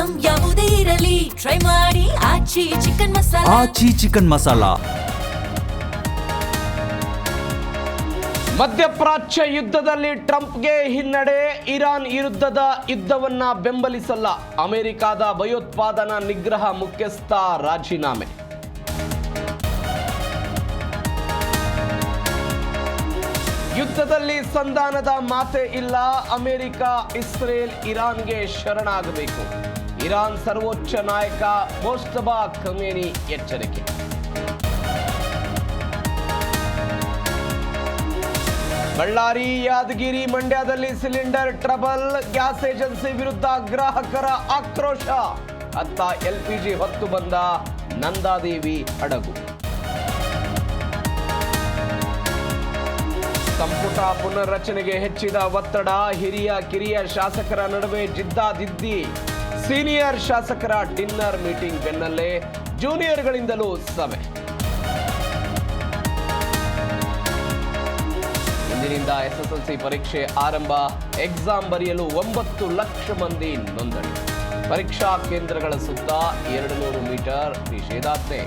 Item ಯಾವುದೇ ಇರಲಿ try ಮಾಡಿ ಆಚಿ ಚಿಕನ್ ಮಸಾಲಾ. ಆಚಿ ಚಿಕನ್ ಮಸಾಲಾ. ಮಧ್ಯಪ್ರಾಚ್ಯ ಯುದ್ಧದಲ್ಲಿ ಟ್ರಂಪ್ಗೆ ಹಿನ್ನಡೆ. ಇರಾನ್ ವಿರುದ್ಧದ ಯುದ್ಧವನ್ನ ಬೆಂಬಲಿಸಲ್ಲ. ಅಮೆರಿಕದ ಭಯೋತ್ಪಾದನಾ ನಿಗ್ರಹ ಮುಖ್ಯಸ್ಥ ರಾಜೀನಾಮೆ. ಯುದ್ಧದಲ್ಲಿ ಸಂಧಾನದ ಮಾತೇ ಇಲ್ಲ. ಅಮೆರಿಕ ಇಸ್ರೇಲ್ ಇರಾನ್ಗೆ ಶರಣಾಗಬೇಕು. ಇರಾನ್ ಸರ್ವೋಚ್ಚ ನಾಯಕ ಮುಜ್ತಬಾ ಖಮೇನಿ ಎಚ್ಚರಿಕೆ. ಬಳ್ಳಾರಿ, ಯಾದಗಿರಿ, ಮಂಡ್ಯದಲ್ಲಿ ಸಿಲಿಂಡರ್ ಟ್ರಬಲ್. ಗ್ಯಾಸ್ ಏಜೆನ್ಸಿ ವಿರುದ್ಧ ಗ್ರಾಹಕರ ಆಕ್ರೋಶ. ಅತ್ತ ಎಲ್ಪಿಜಿ ಹೊತ್ತು ಬಂದ ನಂದಾದೇವಿ ಹಡಗು. ಸಂಪುಟ ಪುನರ್ರಚನೆಗೆ ಹೆಚ್ಚಿದ ಒತ್ತಡ. ಹಿರಿಯ ಕಿರಿಯ ಶಾಸಕರ ನಡುವೆ ಜಿದ್ದಾದಿದ್ದಿ. ಸೀನಿಯರ್ ಶಾಸಕರ ಡಿನ್ನರ್ ಮೀಟಿಂಗ್ ಬೆನ್ನಲ್ಲೇ ಜೂನಿಯರ್ಗಳಿಂದಲೂ ಸಭೆ. ಇಂದಿನಿಂದ ಎಸ್ಎಸ್ಎಲ್ಸಿ ಪರೀಕ್ಷೆ ಆರಂಭ. ಎಕ್ಸಾಮ್ ಬರೆಯಲು 9 ಲಕ್ಷ ಮಂದಿ ನೋಂದಣಿ. ಪರೀಕ್ಷಾ ಕೇಂದ್ರಗಳ ಸುತ್ತ 200 ಮೀಟರ್ ನಿಷೇಧಾಜ್ಞೆ.